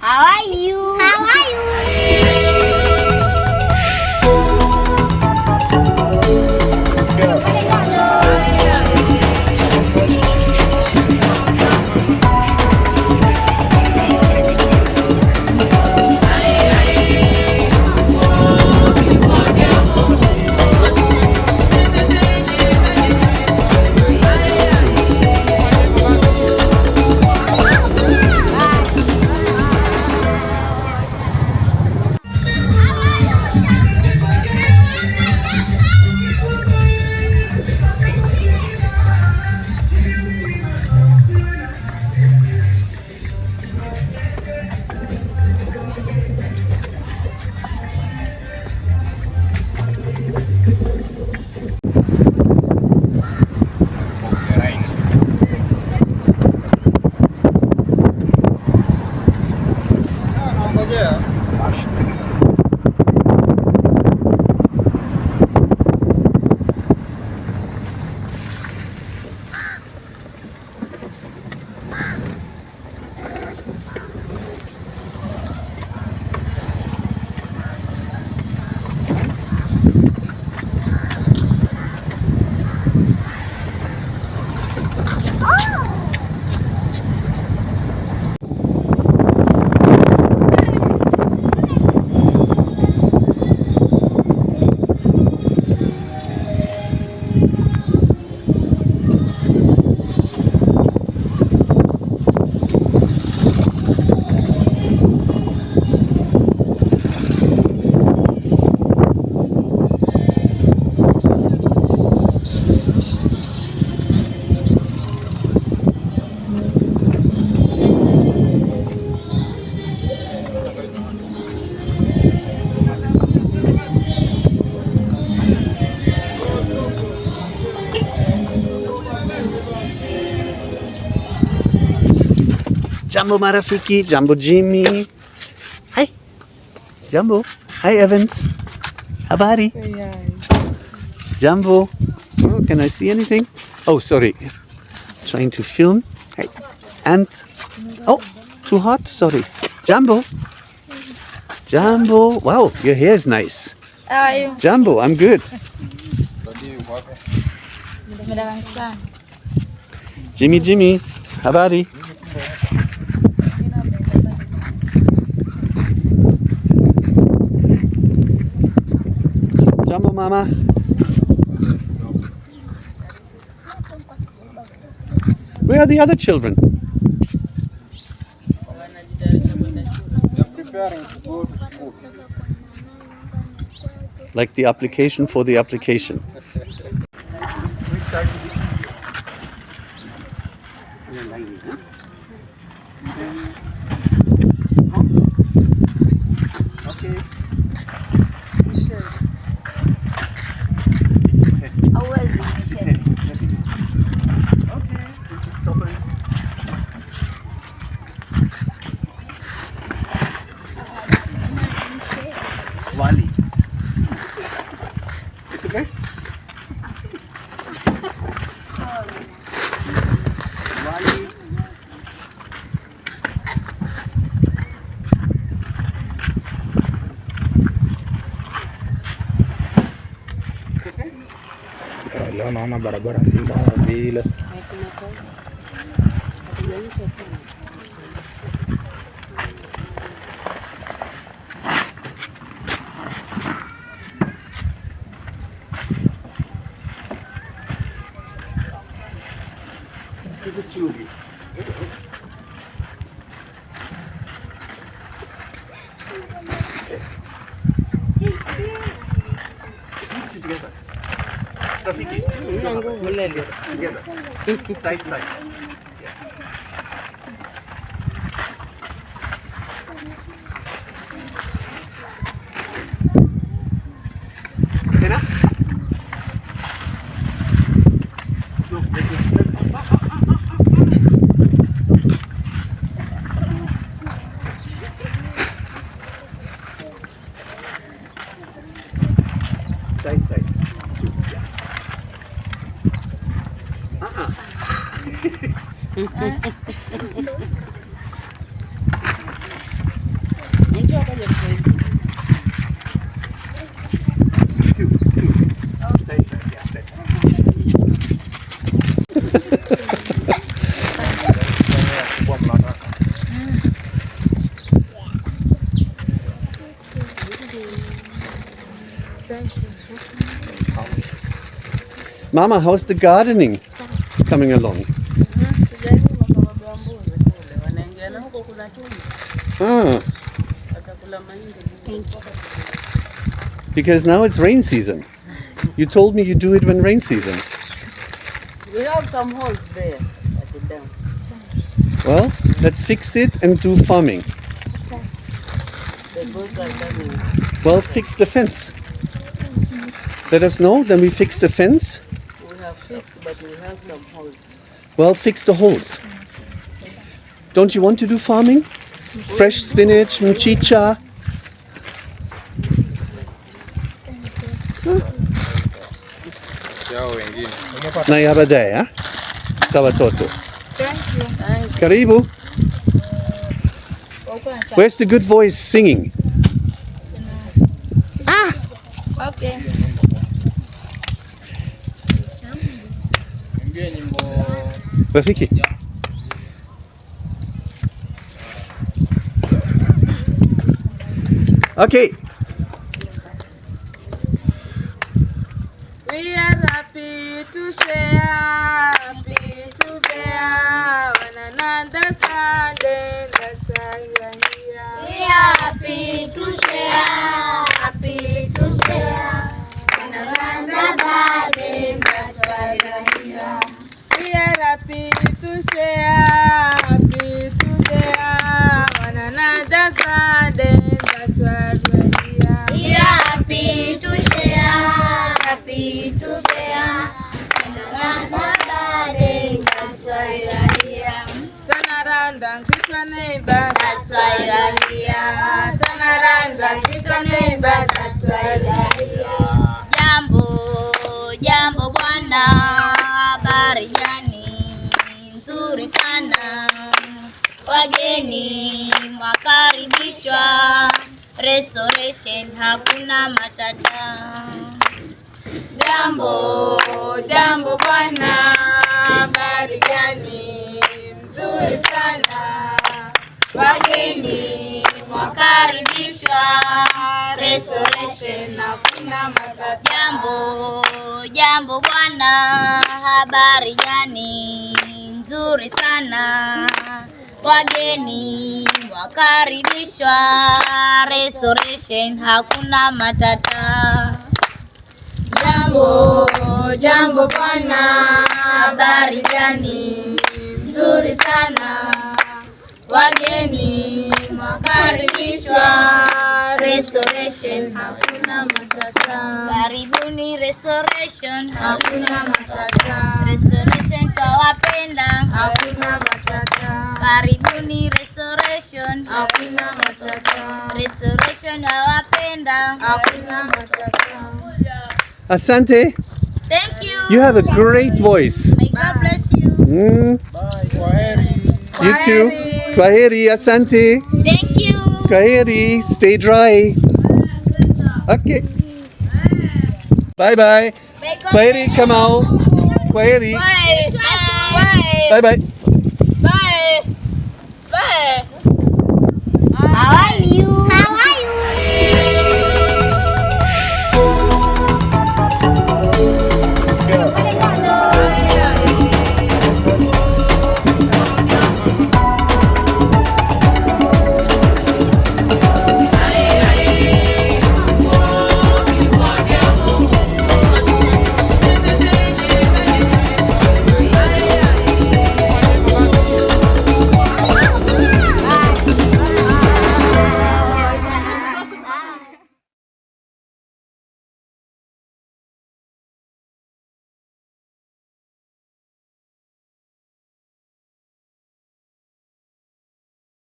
How are you? How are you? Jambo marafiki, Jambo Jimmy. Hi. Jambo. Hi Evans. Habari. Jambo. Oh, can I see anything? Oh, sorry. Trying to film. Hey. And oh, too hot. Sorry. Jambo. Jambo. Wow, your hair is nice. How are you? Jambo, I'm good. Jimmy. Habari. Jambo mama. Where are the other children? They're preparing to go to school. Like the application for the application. Okay. Wali. It's okay? Wali. Leo naona barabara si mbaya vile. Together. Rafiki. Together. Side. Yes. Kena? No, side. Mama, how's the gardening coming along? Ah, because now it's rain season. You told me you do it when rain season. We have some holes there at the dam. Well, let's fix it and do farming. The boats are coming. Well, fix the fence. Let us know, then we fix the fence. We have fixed, but we have some holes. Well, fix the holes. Don't you want to do farming? Fresh spinach, matschiger. Yao wengine. Na baadaye, sawa toto. Karibu. Where's the good voice singing? Okay. Niambie nyimbo. Rafiki. Okay. We are happy to share one another's garden. That's why we are here. We are happy to share one another's garden. That's why we are here. We are happy to share one another's garden. That's why we are here. We are happy to share one another's garden. That's why we are here. Turn around and kiss your neighbor. That's why we are here. Turn around and kiss your neighbor. That's why we are here. Jambo bwana, habari gani? Nzuri sana. Wageni wakaribishwa. Restoration hakuna matata. Jambo bwana, habari gani? Nzuri sana. Wageni wakaribishwa. Restoration hakuna matata. Jambo bwana, habari gani? Nzuri sana. Wageni wakaribishwa. Restoration hakuna matata. Jambo bwana, habari gani? Nzuri sana. Wageni wakaribishwa. Restoration hakuna matata. Karibuni restoration, Hakuna matata. restoration twawapenda. Hakuna matata. Karibuni restoration, Hakuna matata. restoration wawapenda. Hakuna matata. Asante. Thank you. You have a great voice. May God bless you. Bye. Kwaheri. You too. Kwaheri, asante. Thank you. Kwaheri, stay dry. Okay. Bye bye. May God Kwaheri, Kamau. Kwaheri. Bye. Bye. Bye bye. Bye. Bye.